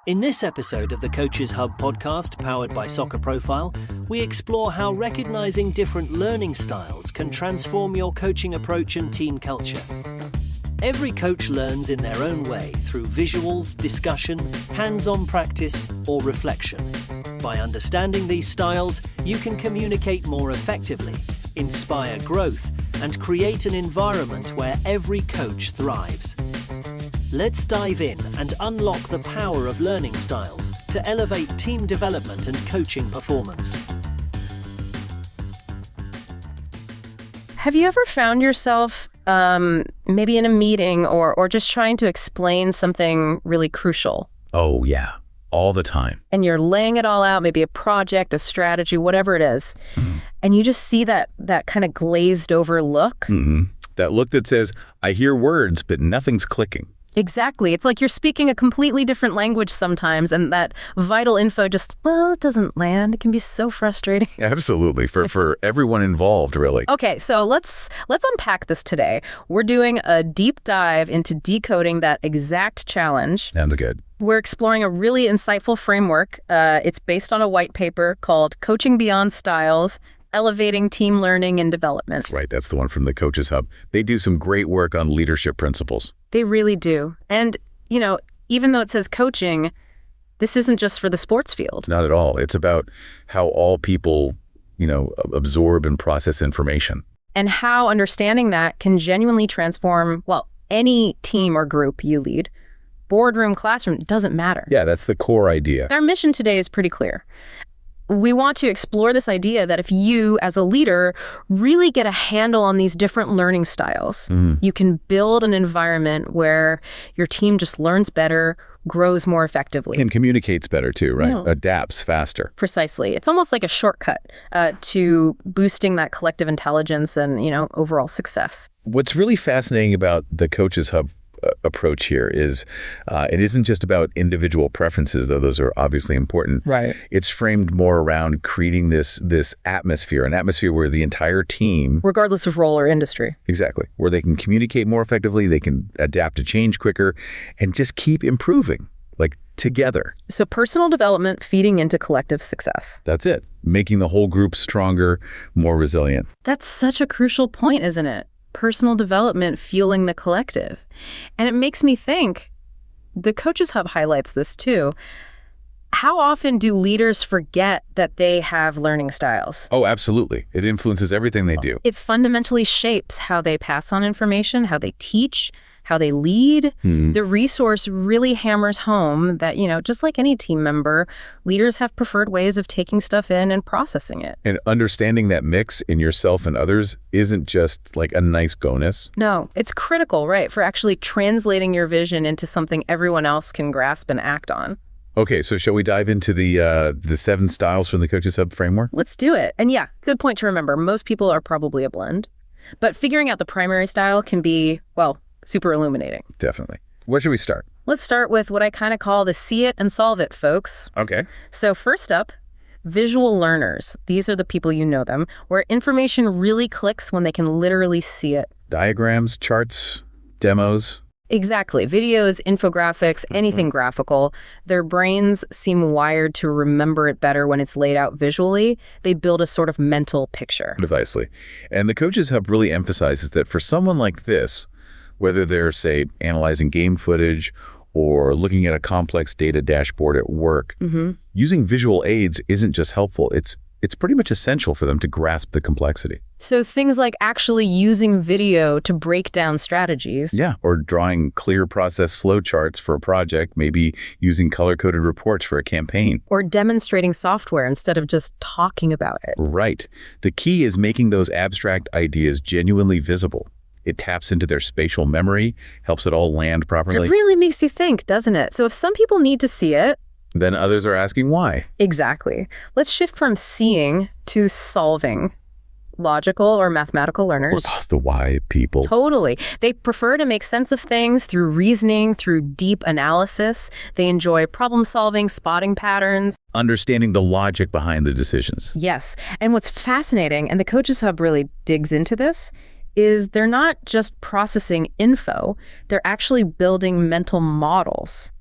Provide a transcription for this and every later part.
In this episode of the Coaches Hub podcast, powered by Soccer Profile, we explore how recognizing different learning styles can transform your coaching approach and team culture. Every coach learns in their own way through visuals, discussion, hands-on practice, or reflection. By understanding these styles, you can communicate more effectively, inspire growth, and create an environment where every coach thrives. Let's dive in and unlock the power of learning styles to elevate team development and coaching performance. Have you ever found yourself maybe in a meeting or just trying to explain something really crucial? Oh, yeah. All the time. And you're laying it all out, maybe a project, a strategy, whatever it is. Mm-hmm. And you just see that kind of glazed over look. Mm-hmm. That look that says, I hear words, but nothing's clicking. Exactly. It's like you're speaking a completely different language sometimes, and that vital info just, it doesn't land. It can be so frustrating. Absolutely. For everyone involved, really. Okay, so let's unpack this today. We're doing a deep dive into decoding that exact challenge. Sounds good. We're exploring a really insightful framework. It's based on a white paper called Coaching Beyond Styles, Elevating Team Learning and Development. Right, that's the one from the Coaches Hub. They do some great work on leadership principles. They really do. And, even though it says coaching, this isn't just for the sports field. Not at all. It's about how all people, absorb and process information. And how understanding that can genuinely transform, any team or group you lead. Boardroom, classroom, doesn't matter. Yeah, that's the core idea. Our mission today is pretty clear. We want to explore this idea that if you, as a leader, really get a handle on these different learning styles, you can build an environment where your team just learns better, grows more effectively. And communicates better too, right? Yeah. Adapts faster. Precisely. It's almost like a shortcut to boosting that collective intelligence and, overall success. What's really fascinating about the Coaches Hub approach here is it isn't just about individual preferences, though those are obviously important. Right. It's framed more around creating this atmosphere, an atmosphere where the entire team, regardless of role or industry. Exactly. Where they can communicate more effectively, they can adapt to change quicker, and just keep improving, together. So personal development feeding into collective success. That's it. Making the whole group stronger, more resilient. That's such a crucial point, isn't it? Personal development fueling the collective. And it makes me think, the Coaches Hub highlights this too, how often do leaders forget that they have learning styles? Oh, absolutely. It influences everything they do. It fundamentally shapes how they pass on information, how they teach, how they lead. The resource really hammers home that, just like any team member, leaders have preferred ways of taking stuff in and processing it. And understanding that mix in yourself and others isn't just a nice bonus. No, it's critical, right, for actually translating your vision into something everyone else can grasp and act on. Okay, so shall we dive into the 7 styles from the Coaches Hub framework? Let's do it. And yeah, good point to remember. Most people are probably a blend. But figuring out the primary style can be, super illuminating. Definitely. Where should we start? Let's start with what I kind of call the see it and solve it, folks. Okay. So first up, visual learners. These are the people, them, where information really clicks when they can literally see it. Diagrams, charts, demos. Exactly. Videos, infographics, anything graphical. Their brains seem wired to remember it better when it's laid out visually. They build a sort of mental picture. Precisely. And the Coaches Hub really emphasizes that for someone like this, whether they're, say, analyzing game footage or looking at a complex data dashboard at work, using visual aids isn't just helpful. It's pretty much essential for them to grasp the complexity. So things like actually using video to break down strategies. Yeah, or drawing clear process flow charts for a project, maybe using color-coded reports for a campaign. Or demonstrating software instead of just talking about it. Right. The key is making those abstract ideas genuinely visible. It taps into their spatial memory, helps it all land properly. It really makes you think, doesn't it? So if some people need to see it, then others are asking why. Exactly. Let's shift from seeing to solving. Logical or mathematical learners. The why people. Totally. They prefer to make sense of things through reasoning, through deep analysis. They enjoy problem solving, spotting patterns. Understanding the logic behind the decisions. Yes. And what's fascinating, and the Coaches Hub really digs into this, is they're not just processing info, they're actually building mental models.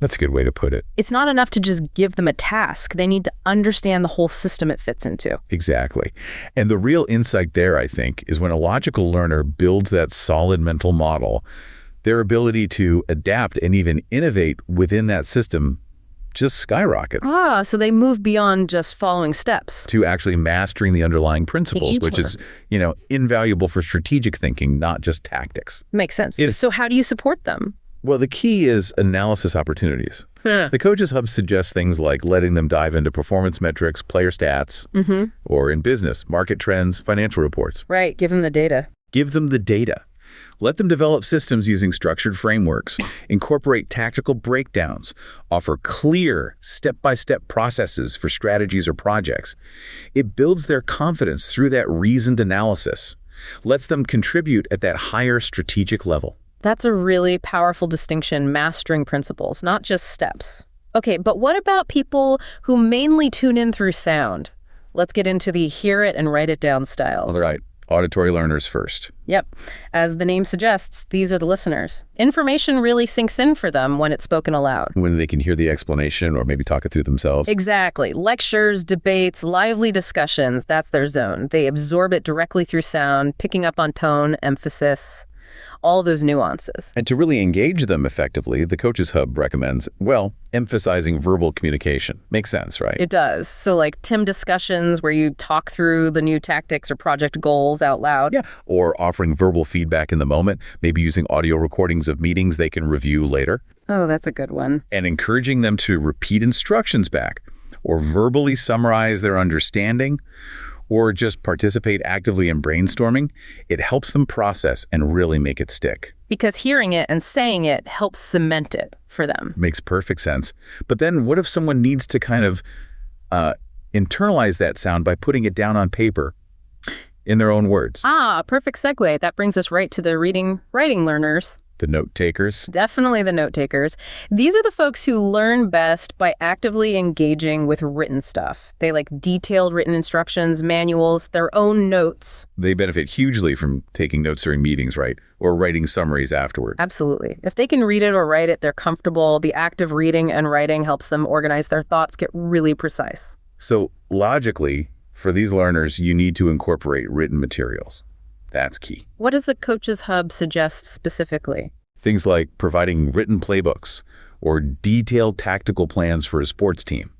That's a good way to put it. It's not enough to just give them a task. They need to understand the whole system it fits into. Exactly. And the real insight there, I think, is when a logical learner builds that solid mental model, their ability to adapt and even innovate within that system just skyrockets. So they move beyond just following steps. To actually mastering the underlying principles, which is, invaluable for strategic thinking, not just tactics. Makes sense. So how do you support them? Well, the key is analysis opportunities. The Coaches Hub suggests things like letting them dive into performance metrics, player stats, or in business, market trends, financial reports. Right. Give them the data. Give them the data. Let them develop systems using structured frameworks, incorporate tactical breakdowns, offer clear step-by-step processes for strategies or projects. It builds their confidence through that reasoned analysis, lets them contribute at that higher strategic level. That's a really powerful distinction, mastering principles, not just steps. Okay, but what about people who mainly tune in through sound? Let's get into the hear it and write it down styles. All right. Auditory learners first. Yep. As the name suggests, these are the listeners. Information really sinks in for them when it's spoken aloud. When they can hear the explanation or maybe talk it through themselves. Exactly. Lectures, debates, lively discussions, that's their zone. They absorb it directly through sound, picking up on tone, emphasis, all those nuances. And to really engage them effectively, the Coaches Hub recommends, emphasizing verbal communication. Makes sense, right? It does. So like team discussions where you talk through the new tactics or project goals out loud. Yeah. Or offering verbal feedback in the moment, maybe using audio recordings of meetings they can review later. Oh, that's a good one. And encouraging them to repeat instructions back or verbally summarize their understanding, or just participate actively in brainstorming. It helps them process and really make it stick. Because hearing it and saying it helps cement it for them. Makes perfect sense. But then what if someone needs to kind of internalize that sound by putting it down on paper in their own words? Perfect segue. That brings us right to the reading, writing learners. The note takers. Definitely the note takers. These are the folks who learn best by actively engaging with written stuff. They like detailed written instructions, manuals, their own notes. They benefit hugely from taking notes during meetings, right? Or writing summaries afterward. Absolutely. If they can read it or write it, they're comfortable. The act of reading and writing helps them organize their thoughts, get really precise. So logically, for these learners, you need to incorporate written materials. That's key. What does the Coaches Hub suggest specifically? Things like providing written playbooks or detailed tactical plans for a sports team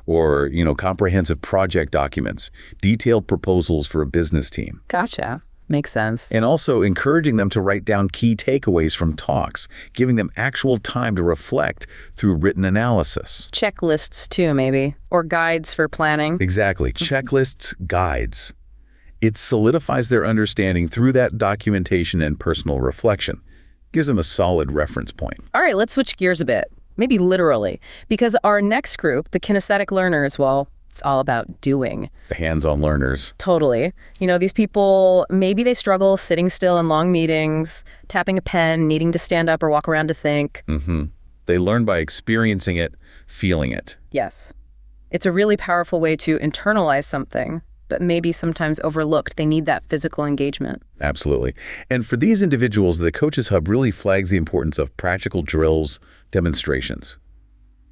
or, comprehensive project documents, detailed proposals for a business team. Gotcha. Makes sense. And also encouraging them to write down key takeaways from talks, giving them actual time to reflect through written analysis. Checklists too, maybe, or guides for planning. Exactly. Checklists, guides. It solidifies their understanding through that documentation and personal reflection. Gives them a solid reference point. All right, let's switch gears a bit, maybe literally, because our next group, the kinesthetic learners, it's all about doing. The hands-on learners. Totally. These people, maybe they struggle sitting still in long meetings, tapping a pen, needing to stand up or walk around to think. They learn by experiencing it, feeling it. Yes. It's a really powerful way to internalize something, but maybe sometimes overlooked. They need that physical engagement. Absolutely. And for these individuals, the Coaches Hub really flags the importance of practical drills, demonstrations,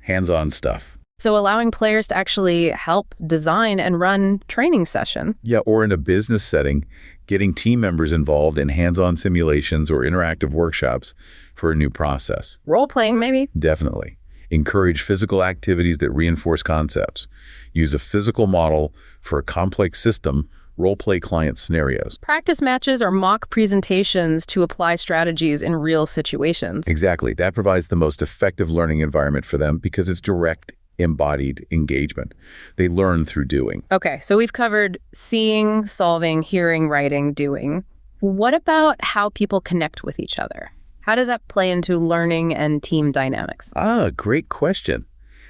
hands-on stuff. So allowing players to actually help design and run training session. Yeah, or in a business setting, getting team members involved in hands-on simulations or interactive workshops for a new process. Role-playing, maybe? Definitely. Encourage physical activities that reinforce concepts. Use a physical model for a complex system, role-play client scenarios. Practice matches or mock presentations to apply strategies in real situations. Exactly. That provides the most effective learning environment for them because it's direct, embodied engagement. They learn through doing. Okay, so we've covered seeing, solving, hearing, writing, doing. What about how people connect with each other? How does that play into learning and team dynamics? Great question.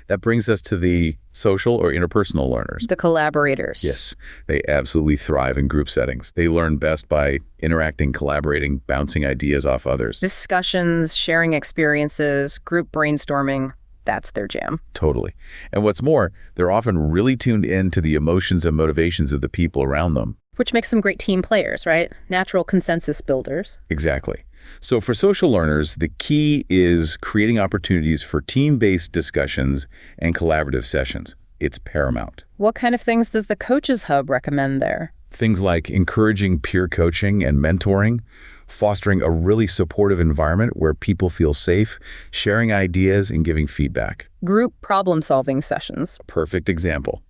That brings us to the social or interpersonal learners. The collaborators. Yes, they absolutely thrive in group settings. They learn best by interacting, collaborating, bouncing ideas off others. Discussions, sharing experiences, group brainstorming, that's their jam. Totally. And what's more, they're often really tuned in to the emotions and motivations of the people around them. Which makes them great team players, right? Natural consensus builders. Exactly. So for social learners, the key is creating opportunities for team-based discussions and collaborative sessions. It's paramount. What kind of things does the Coaches Hub recommend there? Things like encouraging peer coaching and mentoring, fostering a really supportive environment where people feel safe, sharing ideas and giving feedback. Group problem-solving sessions. Perfect example.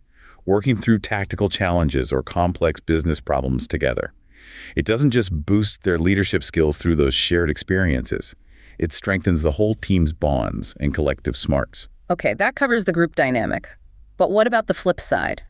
Working through tactical challenges or complex business problems together. It doesn't just boost their leadership skills through those shared experiences. It strengthens the whole team's bonds and collective smarts. Okay, that covers the group dynamic. But what about the flip side?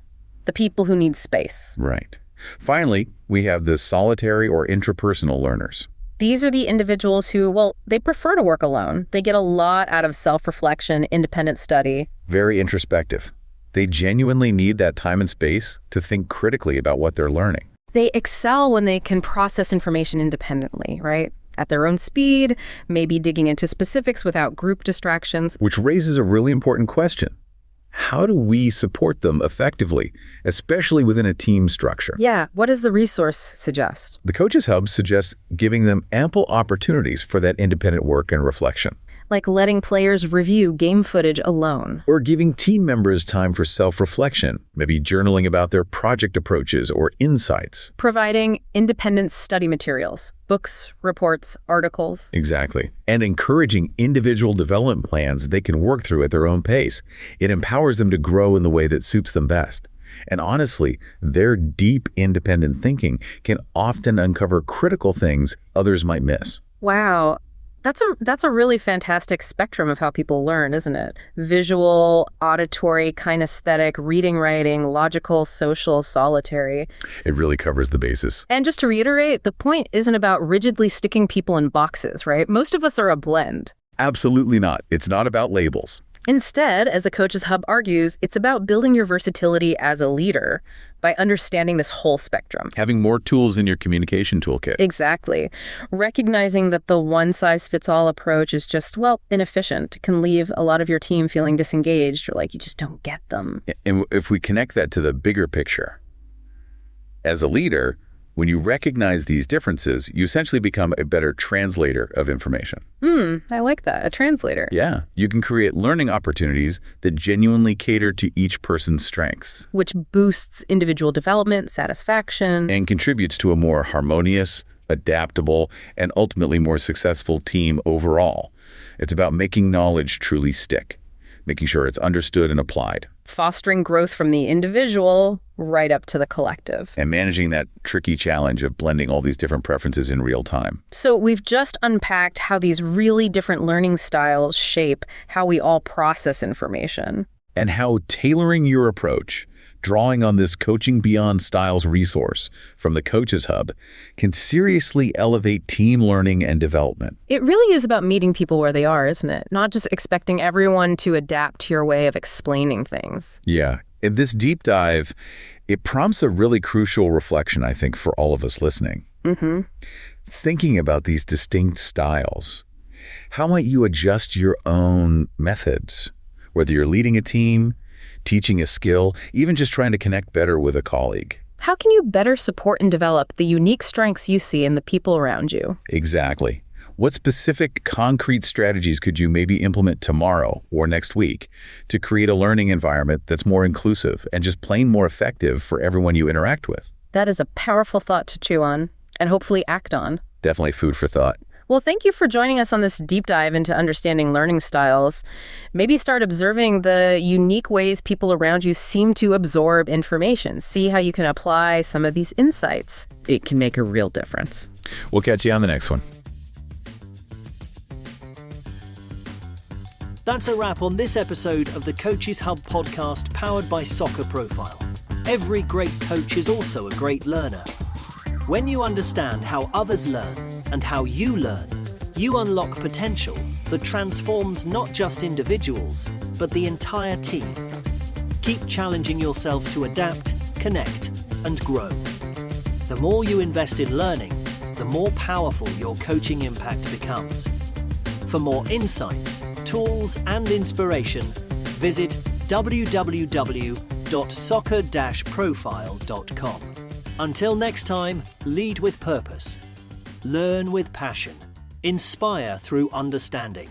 The people who need space. Right. Finally, we have the solitary or intrapersonal learners. These are the individuals who, well, they prefer to work alone. They get a lot out of self-reflection, independent study. Very introspective. They genuinely need that time and space to think critically about what they're learning. They excel when they can process information independently, right? At their own speed, maybe digging into specifics without group distractions. Which raises a really important question. How do we support them effectively, especially within a team structure? Yeah, what does the resource suggest? The Coaches Hub suggests giving them ample opportunities for that independent work and reflection. Like letting players review game footage alone. Or giving team members time for self-reflection, maybe journaling about their project approaches or insights. Providing independent study materials, books, reports, articles. Exactly. And encouraging individual development plans they can work through at their own pace. It empowers them to grow in the way that suits them best. And honestly, their deep independent thinking can often uncover critical things others might miss. Wow. That's a really fantastic spectrum of how people learn, isn't it? Visual, auditory, kinesthetic, reading, writing, logical, social, solitary. It really covers the basis. And just to reiterate, the point isn't about rigidly sticking people in boxes, right? Most of us are a blend. Absolutely not. It's not about labels. Instead, as the Coaches Hub argues, it's about building your versatility as a leader by understanding this whole spectrum. Having more tools in your communication toolkit. Exactly. Recognizing that the one-size-fits-all approach is just, well, inefficient, can leave a lot of your team feeling disengaged or like you just don't get them. And if we connect that to the bigger picture, as a leader, when you recognize these differences, you essentially become a better translator of information. I like that. A translator. Yeah. You can create learning opportunities that genuinely cater to each person's strengths. Which boosts individual development, satisfaction. And contributes to a more harmonious, adaptable, and ultimately more successful team overall. It's about making knowledge truly stick, making sure it's understood and applied. Fostering growth from the individual right up to the collective. And managing that tricky challenge of blending all these different preferences in real time. So we've just unpacked how these really different learning styles shape how we all process information. And how tailoring your approach, drawing on this Coaching Beyond Styles resource from the Coaches Hub, can seriously elevate team learning and development. It really is about meeting people where they are, isn't it? Not just expecting everyone to adapt to your way of explaining things. Yeah. In this deep dive, it prompts a really crucial reflection, I think, for all of us listening. Thinking about these distinct styles. How might you adjust your own methods? Whether you're leading a team, teaching a skill, even just trying to connect better with a colleague. How can you better support and develop the unique strengths you see in the people around you? Exactly. What specific concrete strategies could you maybe implement tomorrow or next week to create a learning environment that's more inclusive and just plain more effective for everyone you interact with? That is a powerful thought to chew on and hopefully act on. Definitely food for thought. Well, thank you for joining us on this deep dive into understanding learning styles. Maybe start observing the unique ways people around you seem to absorb information. See how you can apply some of these insights. It can make a real difference. We'll catch you on the next one. That's a wrap on this episode of the Coaches Hub podcast powered by Soccer Profile. Every great coach is also a great learner. When you understand how others learn and how you learn, you unlock potential that transforms not just individuals, but the entire team. Keep challenging yourself to adapt, connect, and grow. The more you invest in learning, the more powerful your coaching impact becomes. For more insights, tools, and inspiration, visit www.soccer-profile.com. Until next time, lead with purpose, learn with passion, Inspire through understanding.